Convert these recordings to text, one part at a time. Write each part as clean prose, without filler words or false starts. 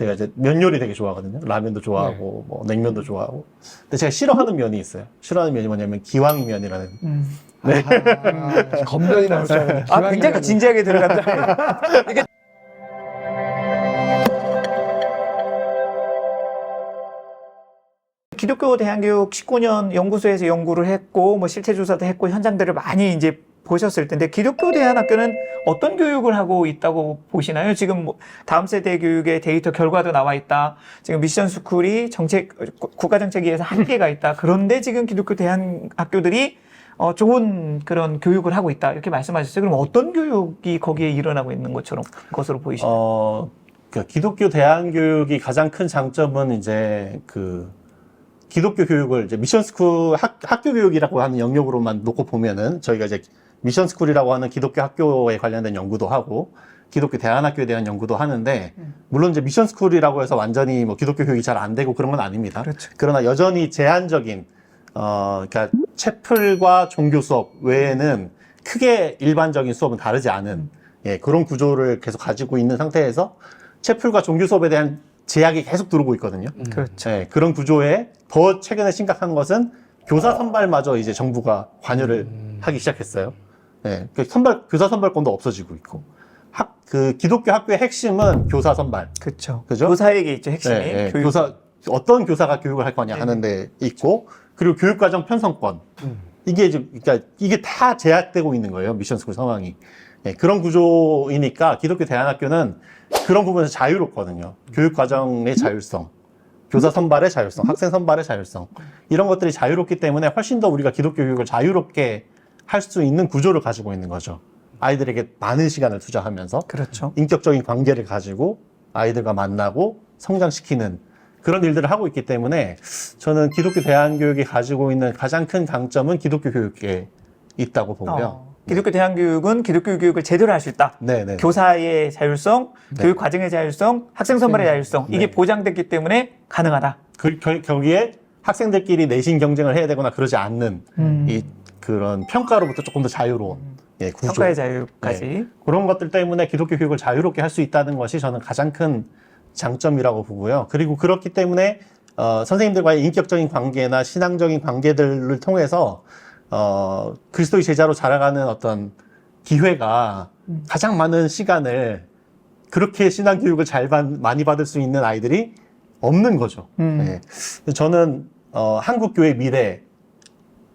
제가 이제 면 요리 되게 좋아하거든요. 라면도 좋아하고 뭐 냉면도 좋아하고. 근데 제가 싫어하는 면이 있어요. 싫어하는 면이 뭐냐면 기왕면이라는. 네. 겉면이 나올 줄 알았는데. 아, 굉장히 진지하게 들어간다. 이게 기독교 대한교육 19년 연구소에서 연구를 했고, 뭐 실태 조사도 했고, 현장들을 많이 이제 보셨을 텐데, 기독교 대안학교는 어떤 교육을 하고 있다고 보시나요? 지금 뭐 다음 세대 교육의 데이터 결과도 나와 있다. 지금 미션 스쿨이 국가정책위에서 한계가 있다. 그런데 지금 기독교 대안학교들이 좋은 그런 교육을 하고 있다. 이렇게 말씀하셨어요. 그럼 어떤 교육이 거기에 일어나고 있는 것으로 보이시나요? 그 기독교 대안교육이 가장 큰 장점은 이제 기독교 교육을 이제 미션스쿨 학교 교육이라고 하는 영역으로만 놓고 보면은 저희가 이제 미션스쿨이라고 하는 기독교 학교에 관련된 연구도 하고 기독교 대안학교에 대한 연구도 하는데 물론 이제 미션스쿨이라고 해서 완전히 뭐 기독교 교육이 잘 안 되고 그런 건 아닙니다. 그렇죠. 그러나 여전히 제한적인 그러니까 채플과 종교 수업 외에는 크게 일반적인 수업은 다르지 않은 예, 그런 구조를 계속 가지고 있는 상태에서 채플과 종교 수업에 대한 제약이 계속 들어오고 있거든요. 그렇죠. 네, 그런 구조에 더 최근에 심각한 것은 교사 선발마저 이제 정부가 관여를 하기 시작했어요. 네, 교사 선발권도 없어지고 있고. 기독교 학교의 핵심은 교사 선발. 그렇죠. 그죠? 교사에게 있죠, 핵심이. 네, 교육. 어떤 교사가 교육을 할 거냐 하는 데 있고, 그리고 교육과정 편성권. 그러니까 이게 다 제약되고 있는 거예요, 미션스쿨 상황이. 네, 그런 구조이니까 기독교 대안학교는 그런 부분에서 자유롭거든요. 교육과정의 자율성, 교사 선발의 자율성, 학생 선발의 자율성. 이런 것들이 자유롭기 때문에 훨씬 더 우리가 기독교 교육을 자유롭게 할 수 있는 구조를 가지고 있는 거죠. 아이들에게 많은 시간을 투자하면서 그렇죠. 인격적인 관계를 가지고 아이들과 만나고 성장시키는 그런 일들을 하고 있기 때문에 저는 기독교 대안교육이 가지고 있는 가장 큰 강점은 기독교 교육에 있다고 보고요. 기독교 대안교육은 기독교 교육을 제대로 할 수 있다. 네네. 교사의 자율성, 네. 교육 과정의 자율성, 학생 선발의 자율성 이게 네. 보장됐기 때문에 가능하다. 거기에 학생들끼리 내신 경쟁을 해야 되거나 그러지 않는 그런 평가로부터 조금 더 자유로운 예, 구조. 평가의 자유까지. 네. 그런 것들 때문에 기독교 교육을 자유롭게 할 수 있다는 것이 저는 가장 큰 장점이라고 보고요. 그리고 그렇기 때문에 선생님들과의 인격적인 관계나 신앙적인 관계들을 통해서 그리스도의 제자로 자라가는 어떤 기회가 가장 많은 시간을 그렇게 신앙 교육을 많이 받을 수 있는 아이들이 없는 거죠. 네. 저는 한국 교회 미래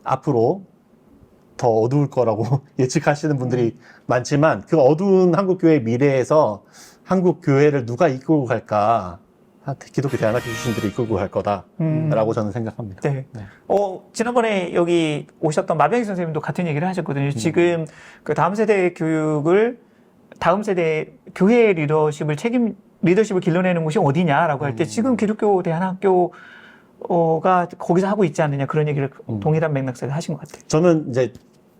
앞으로 더 어두울 거라고 예측하시는 분들이 많지만 그 어두운 한국 교회 미래에서 한국 교회를 누가 이끌고 갈까? 기독교 대안학교 출신들이 이끌고 갈 거다라고 저는 생각합니다. 네. 지난번에 여기 오셨던 마병희 선생님도 같은 얘기를 하셨거든요. 지금 그 다음 세대 교육을 다음 세대 교회 리더십을 길러내는 곳이 어디냐라고 할 때 지금 기독교 대안학교가 거기서 하고 있지 않느냐 그런 얘기를 동일한 맥락에서 하신 것 같아요. 저는 이제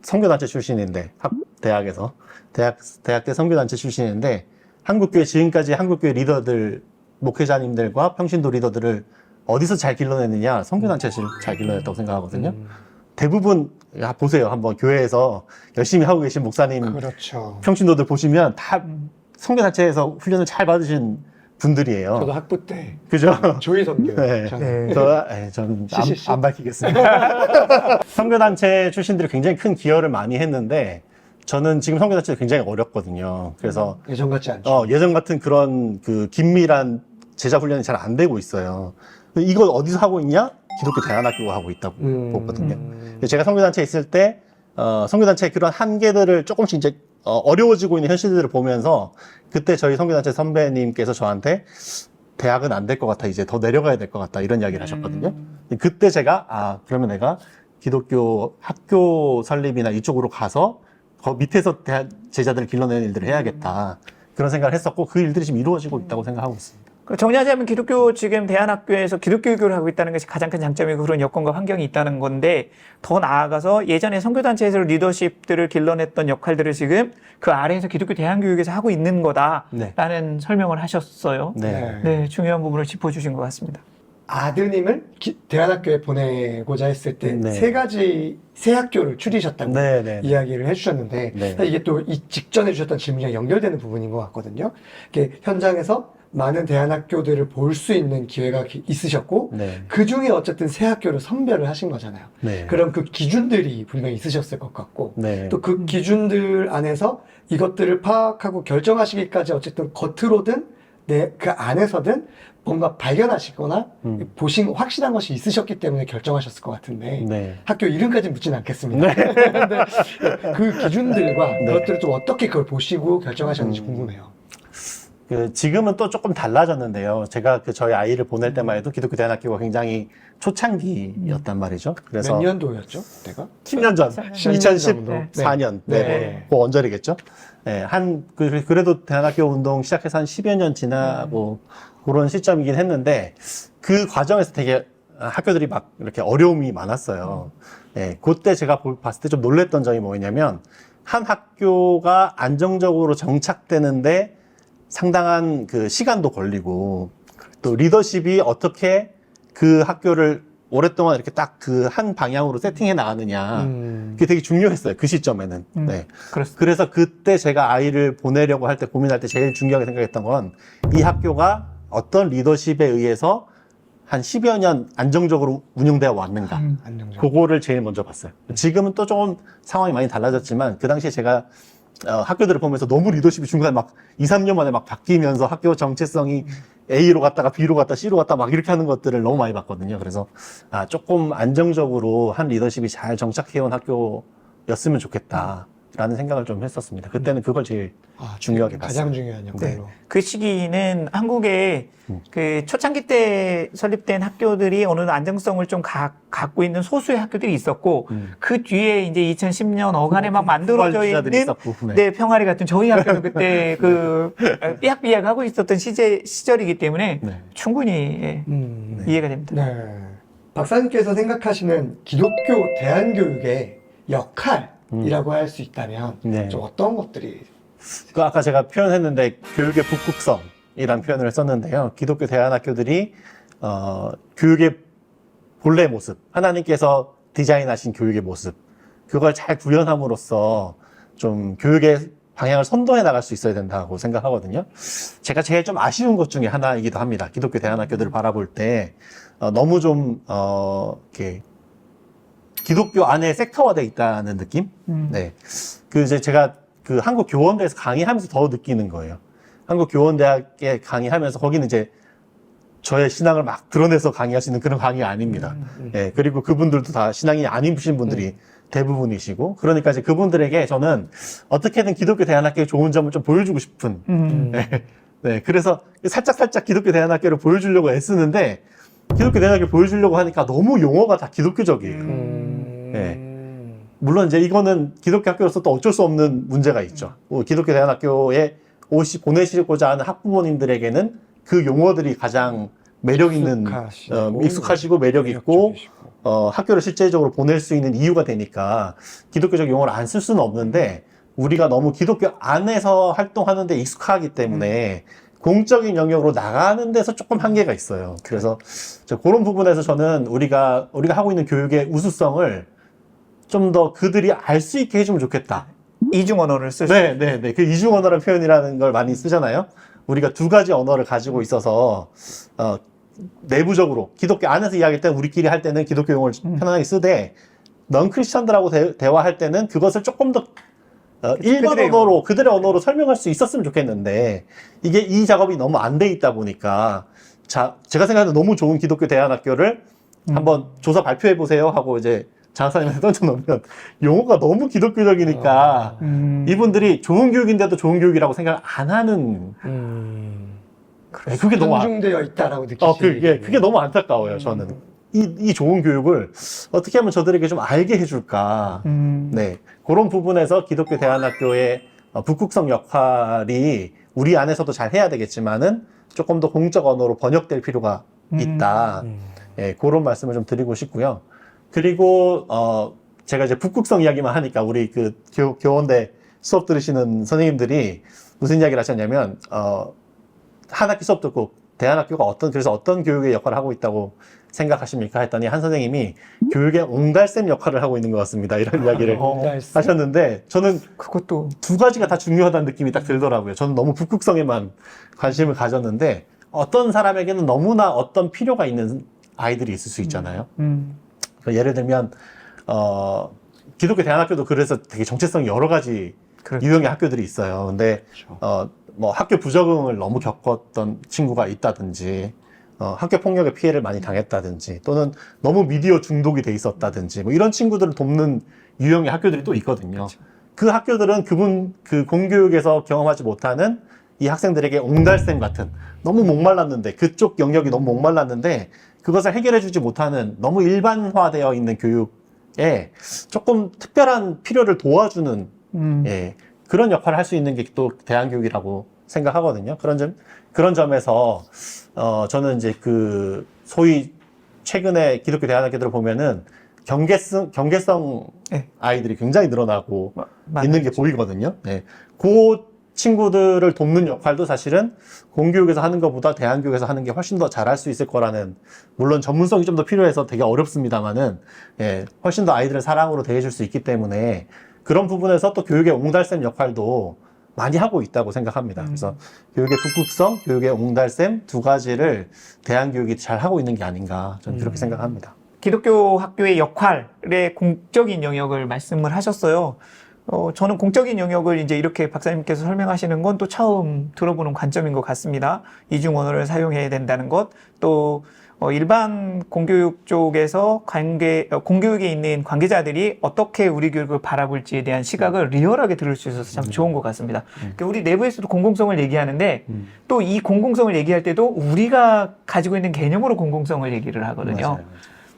선교단체 출신인데 대학에서 대학 때 선교단체 출신인데 한국교회 지금까지 한국교회 리더들 목회자님들과 평신도 리더들을 어디서 잘 길러내느냐 선교단체에서 잘 길러냈다고 생각하거든요. 대부분 보세요. 한번 교회에서 열심히 하고 계신 목사님, 그렇죠. 평신도들 보시면 다 선교단체에서 훈련을 잘 받으신 분들이에요. 저도 학부 때 그죠? 조희 선교. 네. 저는. 저는 CCC? 안 밝히겠습니다. 선교단체 출신들이 굉장히 큰 기여를 많이 했는데 저는 지금 선교단체가 굉장히 어렵거든요. 그래서 예전 같지 않죠. 예전 같은 그런 긴밀한 제자 훈련이 잘 안 되고 있어요. 이걸 어디서 하고 있냐? 기독교 대안학교가 하고 있다고 보거든요. 제가 선교단체에 있을 때 선교단체의 그런 한계들을 조금씩 이제 어려워지고 있는 현실들을 보면서 그때 저희 선교단체 선배님께서 저한테 대학은 안 될 것 같아. 이제 더 내려가야 될 것 같다. 이런 이야기를 하셨거든요. 그때 제가 그러면 내가 기독교 학교 설립이나 이쪽으로 가서 밑에서 제자들을 길러내는 일들을 해야겠다. 그런 생각을 했었고 그 일들이 지금 이루어지고 있다고 생각하고 있습니다. 정리하자면 기독교 지금 대안학교에서 기독교 교육을 하고 있다는 것이 가장 큰 장점이고 그런 여건과 환경이 있다는 건데 더 나아가서 예전에 선교단체에서 리더십들을 길러냈던 역할들을 지금 그 아래에서 기독교 대안교육에서 하고 있는 거다라는 설명을 하셨어요. 네, 중요한 부분을 짚어주신 것 같습니다. 아드님을 대안학교에 보내고자 했을 때 세 학교를 추리셨다고 이야기를 해주셨는데 이게 또 이 직전에 주셨던 질문이랑 연결되는 부분인 것 같거든요. 이게 현장에서 많은 대안학교들을 볼 수 있는 기회가 있으셨고 네. 그 중에 어쨌든 새 학교를 선별을 하신 거잖아요. 네. 그럼 그 기준들이 분명히 있으셨을 것 같고 네. 또 그 기준들 안에서 이것들을 파악하고 결정하시기까지 어쨌든 겉으로든 그 안에서든 뭔가 발견하시거나 보신 확실한 것이 있으셨기 때문에 결정하셨을 것 같은데 네. 학교 이름까지 묻진 않겠습니다. 근데 그 기준들과 네. 그것들을 좀 어떻게 그걸 보시고 결정하셨는지 궁금해요. 그 지금은 또 조금 달라졌는데요. 제가 그 저희 아이를 보낼 때만 해도 기독교 대안학교가 굉장히 초창기였단 말이죠. 그래서 몇 년도였죠? 내가? 10년 전, 10년 정도. 2014년, 네, 네. 그 언저리겠죠. 네, 그래도 대안학교 운동 시작해서 한 10여 년 지나고 그런 시점이긴 했는데 그 과정에서 되게 학교들이 막 이렇게 어려움이 많았어요. 네, 그때 제가 봤을 때 좀 놀랬던 점이 뭐냐면 한 학교가 안정적으로 정착되는데 상당한 그 시간도 걸리고 또 리더십이 어떻게 그 학교를 오랫동안 이렇게 딱 그 한 방향으로 세팅해 나가느냐. 그게 되게 중요했어요. 그 시점에는. 네. 그렇습니다. 그래서 그때 제가 아이를 보내려고 할 때 고민할 때 제일 중요하게 생각했던 건 이 학교가 어떤 리더십에 의해서 한 10여 년 안정적으로 운영되어 왔는가. 안정적으로. 그거를 제일 먼저 봤어요. 지금은 또 조금 상황이 많이 달라졌지만 그 당시에 제가 학교들을 보면서 너무 리더십이 중간에 막 2, 3년 만에 막 바뀌면서 학교 정체성이 A로 갔다가 B로 갔다 C로 갔다 막 이렇게 하는 것들을 너무 많이 봤거든요. 그래서 조금 안정적으로 한 리더십이 잘 정착해온 학교였으면 좋겠다라는 생각을 좀 했었습니다. 그때는 그걸 제일 중요하게 봤어요. 가장 중요한 역할로. 그 시기는 한국의 그 초창기 때 설립된 학교들이 어느 정도 안정성을 좀 갖고 있는 소수의 학교들이 있었고 그 뒤에 이제 2010년 어간에 막 만들어져 후발주자들이 있는 있었고, 네. 네, 평화리 같은 저희 학교는 그때 그 삐약삐약 하고 있었던 시절이기 때문에 네. 충분히 예, 이해가 됩니다. 네. 박사님께서 생각하시는 기독교 대안교육의 역할이라고 할 수 있다면 네. 좀 어떤 것들이 그 아까 제가 표현했는데 교육의 북극성이라는 표현을 썼는데요. 기독교 대안학교들이 교육의 본래 모습, 하나님께서 디자인하신 교육의 모습, 그걸 잘 구현함으로써 좀 교육의 방향을 선도해 나갈 수 있어야 된다고 생각하거든요. 제가 제일 좀 아쉬운 것 중에 하나이기도 합니다. 기독교 대안학교들을 바라볼 때 너무 좀 이렇게 기독교 안에 섹터화되어 있다는 느낌? 네. 그 이제 제가 그 한국 교원대에서 강의하면서 더 느끼는 거예요. 한국 교원대학에 강의하면서 거기는 이제 저의 신앙을 막 드러내서 강의하시는 그런 강의가 아닙니다. 예, 그리고 그분들도 다 신앙이 아니신 분들이 대부분이시고, 그러니까 이제 그분들에게 저는 어떻게든 기독교 대안학교의 좋은 점을 좀 보여주고 싶은, 네, 그래서 살짝 기독교 대안학교를 보여주려고 애쓰는데, 기독교 대안학교 보여주려고 하니까 너무 용어가 다 기독교적이에요. 네. 물론 이제 이거는 기독교 학교로서 또 어쩔 수 없는 문제가 있죠. 기독교 대안학교에 보내시고자 하는 학부모님들에게는 그 용어들이 가장 매력 있는, 익숙하시고 매력 있고, 학교를 실제적으로 보낼 수 있는 이유가 되니까 기독교적 용어를 안 쓸 수는 없는데, 우리가 너무 기독교 안에서 활동하는데 익숙하기 때문에 공적인 영역으로 나가는 데서 조금 한계가 있어요. 그래서 그런 부분에서 저는 우리가 하고 있는 교육의 우수성을 좀 더 그들이 알 수 있게 해주면 좋겠다. 이중 언어를 쓸 수. 네. 그 이중 언어라는 표현이라는 걸 많이 쓰잖아요. 우리가 두 가지 언어를 가지고 있어서, 내부적으로, 기독교 안에서 이야기할 때 우리끼리 할 때는 기독교 용어를 편안하게 쓰되, 넌 크리스천들하고 대화할 때는 그것을 조금 더, 일반 언어로, 그들의 언어로 설명할 수 있었으면 좋겠는데, 이게 이 작업이 너무 안 돼 있다 보니까, 제가 생각하는 너무 좋은 기독교 대안학교를 한번 조사 발표해 보세요 하고 이제 장사님한테 던져놓으면 용어가 너무 기독교적이니까 이분들이 좋은 교육인데도 좋은 교육이라고 생각을 안 하는 그게 너무 한중되어 있다라고 느끼시는 그게 너무 안타까워요. 저는 이 좋은 교육을 어떻게 하면 저들에게 좀 알게 해줄까. 네, 그런 부분에서 기독교 대안학교의 북극성 역할이 우리 안에서도 잘 해야 되겠지만은 조금 더 공적 언어로 번역될 필요가 있다. 네, 그런 말씀을 좀 드리고 싶고요. 그리고 제가 이제 북극성 이야기만 하니까 우리 그 교원대 수업 들으시는 선생님들이 무슨 이야기를 하셨냐면 한 학기 수업 듣고 대안학교가 그래서 어떤 교육의 역할을 하고 있다고 생각하십니까? 했더니 한 선생님이 교육의 옹달샘 역할을 하고 있는 것 같습니다. 이런 이야기를 하셨는데 저는 그것도 두 가지가 다 중요하다는 느낌이 딱 들더라고요. 저는 너무 북극성에만 관심을 가졌는데 어떤 사람에게는 너무나 어떤 필요가 있는 아이들이 있을 수 있잖아요. 그러니까 예를 들면 기독교 대안학교도 그래서 되게 정체성이 여러 가지 그렇죠. 유형의 학교들이 있어요. 근데 뭐 학교 부적응을 너무 겪었던 친구가 있다든지 학교 폭력의 피해를 많이 당했다든지 또는 너무 미디어 중독이 돼 있었다든지 뭐 이런 친구들을 돕는 유형의 학교들이 또 있거든요. 그렇죠. 그 학교들은 그 공교육에서 경험하지 못하는 이 학생들에게 옹달샘 같은 너무 목말랐는데 그쪽 영역이 너무 목말랐는데 그것을 해결해주지 못하는 너무 일반화되어 있는 교육에 조금 특별한 필요를 도와주는 예, 그런 역할을 할 수 있는 게 또 대안교육이라고 생각하거든요. 그런 점에서 저는 이제 그 소위 최근에 기독교 대안학교들을 보면은 경계성 네. 아이들이 굉장히 늘어나고 맞아요. 있는 게 보이거든요. 네. 그 친구들을 돕는 역할도 사실은 공교육에서 하는 것보다 대안교육에서 하는 게 훨씬 더 잘할 수 있을 거라는, 물론 전문성이 좀 더 필요해서 되게 어렵습니다만은, 예, 훨씬 더 아이들을 사랑으로 대해줄 수 있기 때문에 그런 부분에서 또 교육의 옹달샘 역할도 많이 하고 있다고 생각합니다. 그래서 교육의 북극성, 교육의 옹달샘 두 가지를 대안교육이 잘 하고 있는 게 아닌가 저는 그렇게 생각합니다. 기독교 학교의 역할의 공적인 영역을 말씀을 하셨어요. 저는 공적인 영역을 이제 이렇게 박사님께서 설명하시는 건 또 처음 들어보는 관점인 것 같습니다. 이중 언어를 사용해야 된다는 것, 또 일반 공교육 쪽에서 공교육에 있는 관계자들이 어떻게 우리 교육을 바라볼지에 대한 시각을 리얼하게 들을 수 있어서 참 좋은 것 같습니다. 그러니까 우리 내부에서도 공공성을 얘기하는데 또 이 공공성을 얘기할 때도 우리가 가지고 있는 개념으로 공공성을 얘기를 하거든요. 맞아요.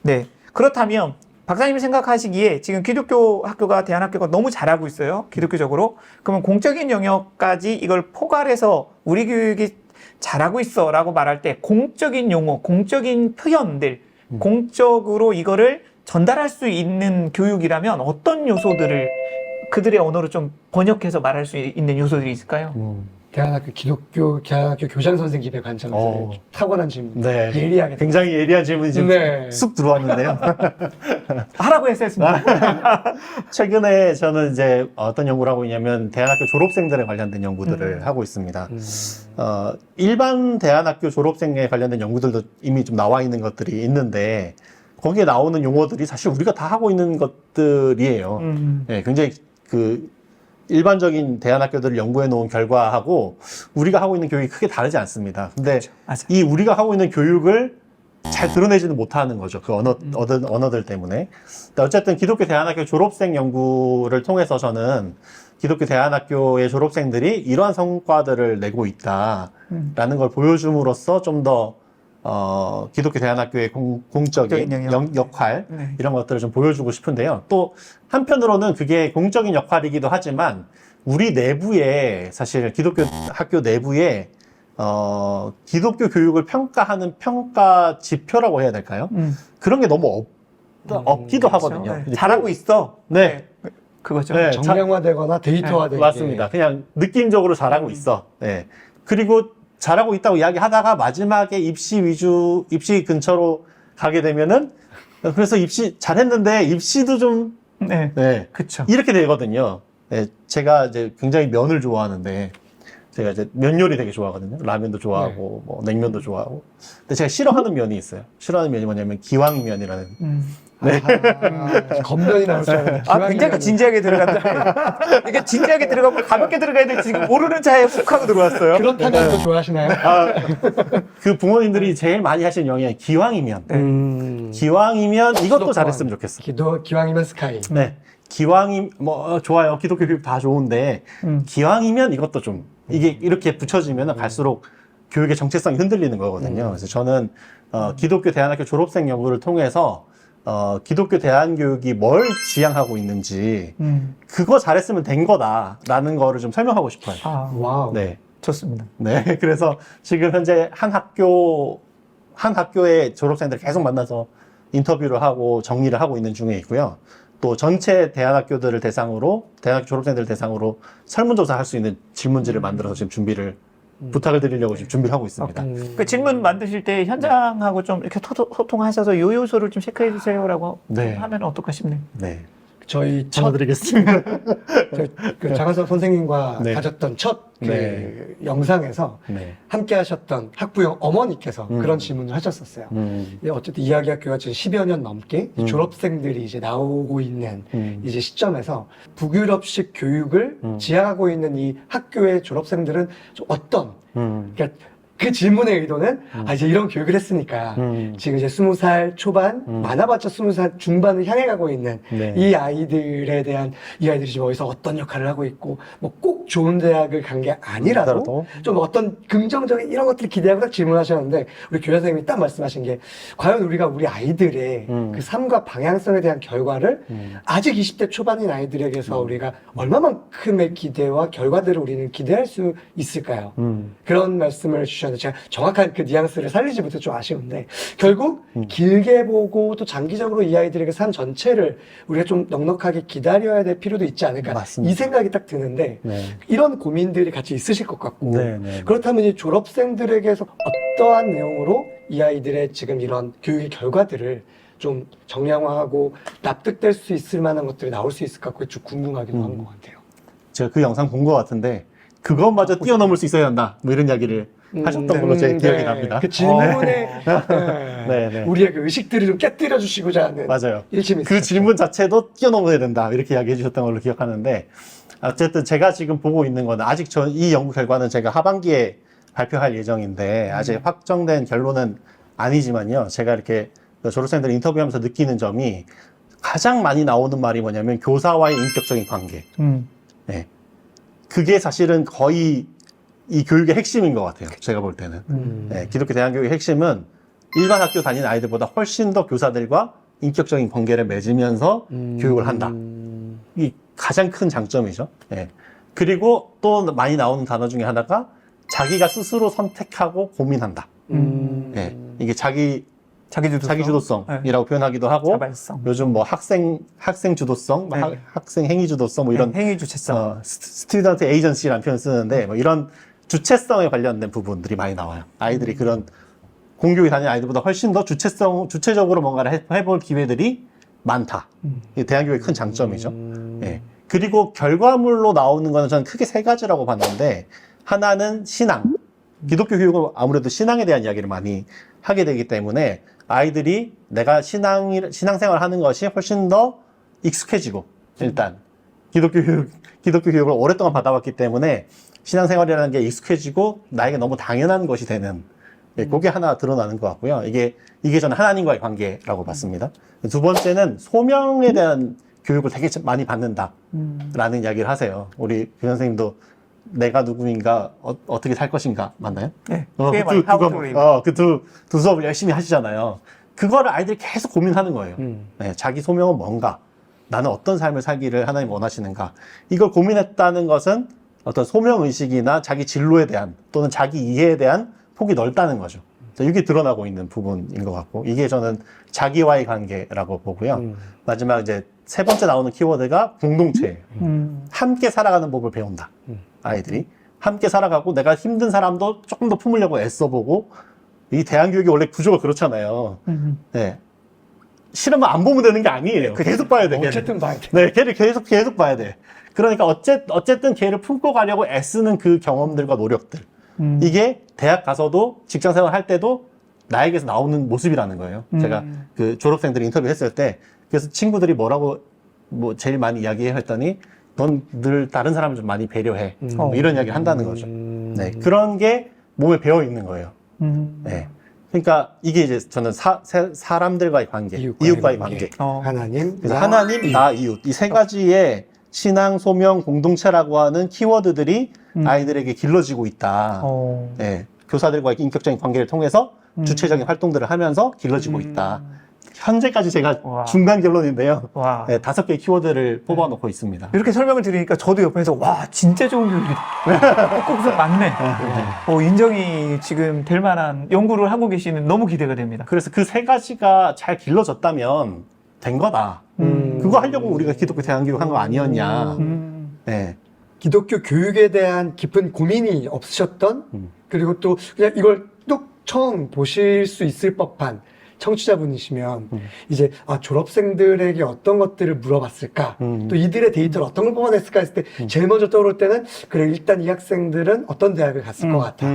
네. 그렇다면 박사님이 생각하시기에 지금 기독교 학교가 대안학교가 너무 잘하고 있어요. 기독교적으로. 그러면 공적인 영역까지 이걸 포괄해서 우리 교육이 잘하고 있어 라고 말할 때 공적인 용어, 공적인 표현들, 공적으로 이거를 전달할 수 있는 교육이라면 어떤 요소들을 그들의 언어로 좀 번역해서 말할 수 있는 요소들이 있을까요? 대안학교 기독교 대안학교 교장 선생님의 관점에서 타고난 질문. 네. 예리하게. 굉장히 예리한 질문이 지금 네. 쑥 들어왔는데요. 하라고 했었습니다. 최근에 저는 이제 어떤 연구를 하고 있냐면 대안학교 졸업생들에 관련된 연구들을 하고 있습니다. 일반 대안학교 졸업생에 관련된 연구들도 이미 좀 나와 있는 것들이 있는데 거기에 나오는 용어들이 사실 우리가 다 하고 있는 것들이에요. 네, 굉장히 그 일반적인 대안학교들을 연구해 놓은 결과하고 우리가 하고 있는 교육이 크게 다르지 않습니다. 근데 맞아요. 이 우리가 하고 있는 교육을 잘 드러내지는 못하는 거죠. 그 언어들 때문에. 근데 어쨌든 기독교 대안학교 졸업생 연구를 통해서 저는 기독교 대안학교의 졸업생들이 이러한 성과들을 내고 있다라는 걸 보여줌으로써 좀 더 기독교 대안학교의 공적인 역할 네. 이런 것들을 좀 보여주고 싶은데요. 또 한편으로는 그게 공적인 역할이기도 하지만 우리 내부에 사실 기독교 학교 내부에 기독교 교육을 평가하는 평가 지표라고 해야 될까요? 그런 게 너무 없기도 하거든요. 네. 잘하고 있어. 네. 그거죠. 네. 정량화되거나 데이터화되게. 맞습니다. 그냥 느낌적으로 잘하고 있어. 네. 그리고 잘하고 있다고 이야기하다가 마지막에 입시 근처로 가게 되면은 그래서 입시 잘했는데 입시도 좀 네. 네. 그쵸. 이렇게 되거든요. 네. 제가 이제 굉장히 면을 좋아하는데 제가 이제 면 요리 되게 좋아하거든요. 라면도 좋아하고 뭐 냉면도 좋아하고. 근데 제가 싫어하는 면이 있어요. 싫어하는 면이 뭐냐면 기왕면이라는. 네. 겉면이 나올 줄 알았는데. 굉장히 진지하게 들어간다. 이게 진지하게 들어가고 가볍게 들어가야 될지 지금 모르는 차에 훅 하고 들어왔어요. 그런 탄양도 좋아하시나요? 그 부모님들이 제일 많이 하시는 영향이 기왕이면. 기왕이면 이것도 잘했으면 좋겠어. 기왕이면 스카이. 네. 좋아요. 기독교 교육 다 좋은데, 기왕이면 이것도 좀, 이게 이렇게 붙여지면 갈수록 교육의 정체성이 흔들리는 거거든요. 그래서 저는, 기독교 대안학교 졸업생 연구를 통해서, 기독교 대안교육이 뭘 지향하고 있는지, 그거 잘했으면 된 거다라는 거를 좀 설명하고 싶어요. 와우. 네. 좋습니다. 네. 그래서 지금 현재 한 학교의 졸업생들 계속 만나서 인터뷰를 하고 정리를 하고 있는 중에 있고요. 또 전체 대안학교 졸업생들을 대상으로 설문조사 할 수 있는 질문지를 만들어서 지금 준비를 부탁을 드리려고 지금 준비를 하고 있습니다. 그 질문 만드실 때 현장하고 좀 이렇게 소통하셔서 요 요소를 좀 체크해 주세요라고 네. 하면 어떨까 싶네요. 네. 저희 첫 전화드리겠습니다. 그 장하석 선생님과 네. 가졌던 첫 그 네. 영상에서 네. 함께 하셨던 학부형 어머니께서 그런 질문을 하셨었어요. 어쨌든 이야기학교가 지금 10여 년 넘게 졸업생들이 이제 나오고 있는 이제 시점에서 북유럽식 교육을 지향하고 있는 이 학교의 졸업생들은 좀 어떤 그러니까 그 질문의 의도는 이제 이런 교육을 했으니까 지금 이제 20살 초반 많아봤자 20살 중반을 향해 가고 있는 네. 이 아이들에 대한 이 아이들이 지금 어디서 어떤 역할을 하고 있고 뭐 꼭 좋은 대학을 간 게 아니라도 좀 어떤 긍정적인 이런 것들을 기대하고 딱 질문하셨는데 우리 교장 선생님이 딱 말씀하신 게 과연 우리가 우리 아이들의 그 삶과 방향성에 대한 결과를 아직 20대 초반인 아이들에게서 우리가 얼마만큼의 기대와 결과들을 우리는 기대할 수 있을까요? 그런 말씀을 주셨는데 제가 정확한 그 뉘앙스를 살리지 못해 좀 아쉬운데 결국 길게 보고 또 장기적으로 이 아이들에게 삶 전체를 우리가 좀 넉넉하게 기다려야 될 필요도 있지 않을까 맞습니다. 이 생각이 딱 드는데 네. 이런 고민들이 같이 있으실 것 같고 네, 네. 그렇다면 이 졸업생들에게서 어떠한 내용으로 이 아이들의 지금 이런 교육의 결과들을 좀 정량화하고 납득될 수 있을 만한 것들이 나올 수 있을까 그게 좀 궁금하기도 한 것 같아요. 제가 그 영상 본 것 같은데 그것마저 뛰어넘을 수 있어야 한다. 뭐 이런 이야기를 하셨던 걸로 제 기억이 납니다. 그 질문에 네, 네. 우리의 그 의식들을 좀 깨뜨려 주시고자 하는 맞아요. 일침이 그 있었죠. 질문 자체도 뛰어넘어야 된다. 이렇게 이야기해 주셨던 걸로 기억하는데 어쨌든 제가 지금 보고 있는 건 아직 이 연구 결과는 제가 하반기에 발표할 예정인데 아직 확정된 결론은 아니지만요. 제가 이렇게 졸업생들 인터뷰하면서 느끼는 점이 가장 많이 나오는 말이 뭐냐면 교사와의 인격적인 관계. 네. 그게 사실은 거의 이 교육의 핵심인 것 같아요. 제가 볼 때는. 네, 기독교 대안교육의 핵심은 일반 학교 다니는 아이들보다 훨씬 더 교사들과 인격적인 관계를 맺으면서 교육을 한다. 이 가장 큰 장점이죠. 네. 그리고 또 많이 나오는 단어 중에 하나가 자기가 스스로 선택하고 고민한다. 네. 이게 자기주도성이라고 표현하기도 하고 자발성. 요즘 뭐 학생 주도성, 뭐 네. 학생 행위 주도성 뭐 이런 행위 주체성. 스튜던트 에이전시라는 표현 쓰는데 뭐 이런 주체성에 관련된 부분들이 많이 나와요. 아이들이 그런 공교육 다니는 아이들보다 훨씬 더 주체적으로 뭔가를 해볼 기회들이 많다. 이게 대안교육의 큰 장점이죠. 예. 그리고 결과물로 나오는 거는 저는 크게 세 가지라고 봤는데 하나는 신앙. 기독교 교육은 아무래도 신앙에 대한 이야기를 많이 하게 되기 때문에 아이들이 내가 신앙생활을 하는 것이 훨씬 더 익숙해지고 일단 기독교 교육을 오랫동안 받아왔기 때문에 신앙생활이라는 게 익숙해지고 나에게 너무 당연한 것이 되는 그게 하나 드러나는 것 같고요. 이게 저는 하나님과의 관계라고 봤습니다. 두 번째는 소명에 대한 교육을 되게 많이 받는다라는 이야기를 하세요. 우리 교장 선생님도 내가 누구인가 어떻게 살 것인가 맞나요? 네. 그 두 수업을 열심히 하시잖아요. 그거를 아이들이 계속 고민하는 거예요. 네, 자기 소명은 뭔가? 나는 어떤 삶을 살기를 하나님 원하시는가? 이걸 고민했다는 것은 어떤 소명의식이나 자기 진로에 대한 또는 자기 이해에 대한 폭이 넓다는 거죠. 이게 드러나고 있는 부분인 것 같고 이게 저는 자기와의 관계라고 보고요. 마지막 이제 세 번째 나오는 키워드가 공동체예요. 함께 살아가는 법을 배운다. 아이들이 함께 살아가고 내가 힘든 사람도 조금 더 품으려고 애써보고 이 대안교육이 원래 구조가 그렇잖아요. 네. 싫으면 안 보면 되는 게 아니에요. 계속 봐야 돼. 어쨌든 봐야 돼. 네, 걔를 계속 봐야 돼. 그러니까 어쨌든 걔를 품고 가려고 애쓰는 그 경험들과 노력들. 이게 대학 가서도 직장 생활 할 때도 나에게서 나오는 모습이라는 거예요. 제가 그 졸업생들 인터뷰 했을 때 그래서 친구들이 뭐라고 뭐 제일 많이 이야기해 했더니 넌 늘 다른 사람을 좀 많이 배려해. 뭐 이런 이야기를 한다는 거죠. 네, 그런 게 몸에 배어 있는 거예요. 네. 그러니까 이게 이제 저는 사람들과의 관계, 이웃과의 관계. 하나님, 그래서 하나님, 나, 이웃. 이 세 가지의 신앙, 소명, 공동체라고 하는 키워드들이 아이들에게 길러지고 있다. 네. 교사들과의 인격적인 관계를 통해서 주체적인 활동들을 하면서 길러지고 있다. 현재까지 제가 와. 중간 결론인데요. 와. 네, 5개의 키워드를 뽑아놓고 있습니다. 이렇게 설명을 들으니까 저도 옆에서 와 진짜 좋은 교육이다. 꼭꼭 맞네. 인정이 지금 될 만한 연구를 하고 계시는 너무 기대가 됩니다. 그래서 그 세 가지가 잘 길러졌다면 된 거다. 그거 하려고 우리가 기독교 대안교육 한 거 아니었냐. 네. 기독교 교육에 대한 깊은 고민이 없으셨던 그리고 또 그냥 이걸 또 처음 보실 수 있을 법한 청취자분이시면 이제 졸업생들에게 어떤 것들을 물어봤을까 또 이들의 데이터를 어떤 걸 뽑아냈을까 했을 때 제일 먼저 떠오를 때는 그래 일단 이 학생들은 어떤 대학을 갔을 것 같아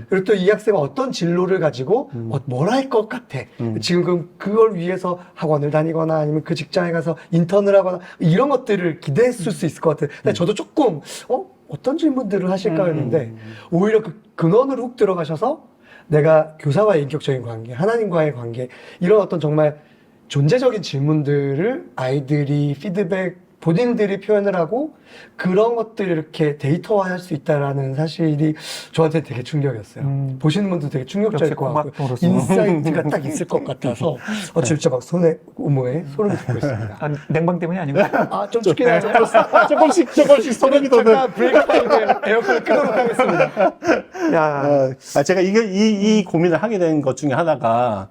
그리고 또 이 학생은 어떤 진로를 가지고 뭘 할 것 같아 지금 그걸 위해서 학원을 다니거나 아니면 그 직장에 가서 인턴을 하거나 이런 것들을 기대했을 수 있을 것 같아요. 근데 저도 조금 어떤 질문들을 하실까 했는데 오히려 그 근원으로 훅 들어가셔서 내가 교사와의 인격적인 관계, 하나님과의 관계 이런 어떤 정말 존재적인 질문들을 아이들이 피드백, 본인들이 표현을 하고 그런 것들을 이렇게 데이터화할 수 있다라는 사실이 저한테 되게 충격이었어요. 보시는 분도 되게 충격적일 것 같고 인사이트가 딱 있을 것 같아서 진짜 막 오모에 소름이 돋고 있습니다. 냉방 때문이 아니고. 좀 춥긴 하죠. 조금씩 소름이 돋는. 잠깐 브레이크 타임에 에어컨을 끄도록 하겠습니다. 야, 제가 이 고민을 하게 된 것 중에 하나가,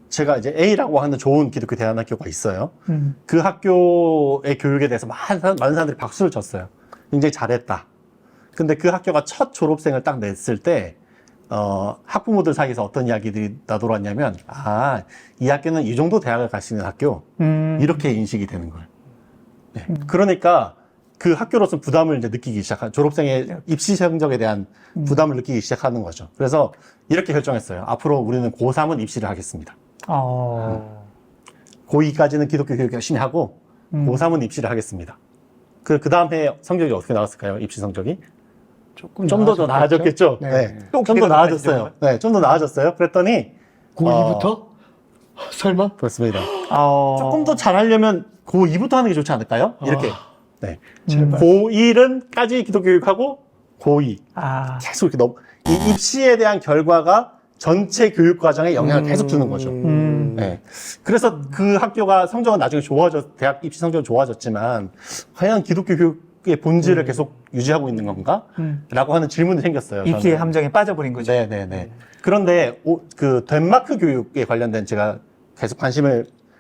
제가 이제 A라고 하는 좋은 기독교 대안학교가 있어요. 그 학교의 교육에 대해서 많은 사람들이 박수를 쳤어요. 굉장히 잘했다. 근데 그 학교가 첫 졸업생을 딱 냈을 때, 학부모들 사이에서 어떤 이야기들이 나돌았냐면, 이 학교는 이 정도 대학을 갈 수 있는 학교, 이렇게 인식이 되는 거예요. 네. 그러니까 그 학교로서 부담을 이제 느끼기 시작한, 졸업생의 입시 성적에 대한 부담을 느끼기 시작하는 거죠. 그래서 이렇게 결정했어요. 앞으로 우리는 고3은 입시를 하겠습니다. 고2까지는 기독교 교육 열심히 하고, 고3은 입시를 하겠습니다. 그 다음 해 성적이 어떻게 나왔을까요? 입시 성적이? 좀 더 나아졌겠죠? 네. 좀 더 나아졌어요. 네, 좀 더 나아졌어요. 그랬더니, 고2부터? 설마? 그렇습니다. 조금 더 잘하려면 고2부터 하는 게 좋지 않을까요? 이렇게. 네. 고1은까지 기독교 교육하고, 고2. 계속 이렇게 이 입시에 대한 결과가 전체 교육 과정에 영향을 계속 주는 거죠. 네. 그래서 그 학교가 성적은 나중에 대학 입시 성적은 좋아졌지만, 과연 기독교 교육의 본질을 계속 유지하고 있는 건가? 라고 하는 질문이 생겼어요. 입시의 함정에 빠져버린 거죠. 네네네. 그런데, 그 덴마크 교육에 관련된 제가 계속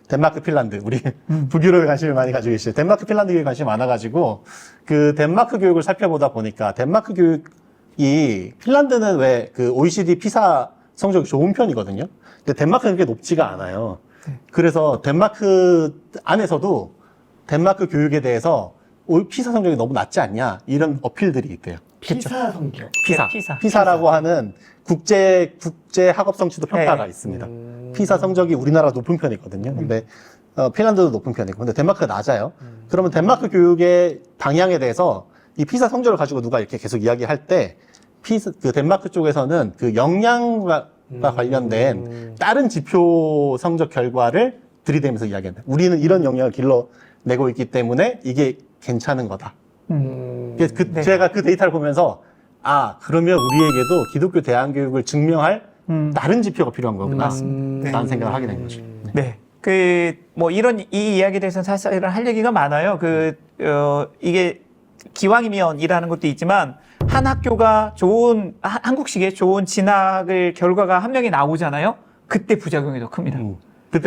덴마크, 핀란드, 우리 북유럽에 관심을 많이 가지고 계시죠. 덴마크, 핀란드 교육에 관심이 많아가지고, 그 덴마크 교육을 살펴보다 보니까, 덴마크 교육이, 핀란드는 왜 그 OECD 피사 성적이 좋은 편이거든요. 근데 덴마크는 그렇게 높지가 않아요. 그래서 덴마크 안에서도 덴마크 교육에 대해서 피사 성적이 너무 낮지 않냐, 이런 어필들이 있대요. 피사 성격. 피사라고 하는 국제 학업 성취도 평가가 있습니다. 피사 성적이 우리나라 높은 편이거든요. 근데 핀란드도 높은 편이고, 근데 덴마크가 낮아요. 그러면 덴마크 교육의 방향에 대해서 이 피사 성적을 가지고 누가 이렇게 계속 이야기할 때, 그 덴마크 쪽에서는 그 역량과 관련된 다른 지표 성적 결과를 들이대면서 이야기한다. 우리는 이런 역량을 길러내고 있기 때문에 이게 괜찮은 거다. 제가 그 데이터를 보면서, 그러면 우리에게도 기독교 대안교육을 증명할 다른 지표가 필요한 거구나. 라는 생각을 하게 된 거죠. 네. 이 이야기에 대해서는 사실은 할 얘기가 많아요. 이게 기왕이면이라는 것도 있지만, 한 학교가 한국식의 좋은 진학을 결과가 한 명이 나오잖아요. 그때 부작용이 더 큽니다.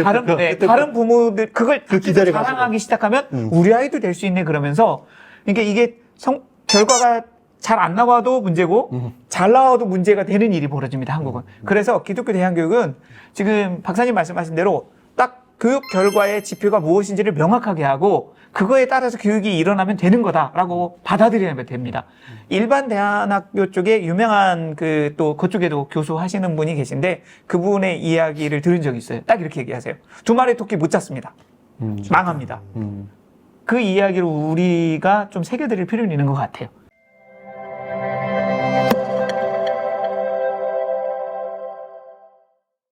다른 부모들, 그걸 기대를 자랑하기 시작하면, 우리 아이도 될 수 있네, 그러면서, 그러니까 이게 결과가 잘 안 나와도 문제고, 잘 나와도 문제가 되는 일이 벌어집니다, 한국은. 그래서 기독교 대안교육은 지금 박사님 말씀하신 대로 딱 교육 결과의 지표가 무엇인지를 명확하게 하고, 그거에 따라서 교육이 일어나면 되는 거다라고 받아들여야 됩니다. 일반 대안학교 쪽에 유명한 그쪽에도 교수 하시는 분이 계신데, 그분의 이야기를 들은 적이 있어요. 딱 이렇게 얘기하세요. 2마리 토끼 못 잡습니다. 망합니다. 그 이야기를 우리가 좀 새겨드릴 필요는 있는 것 같아요.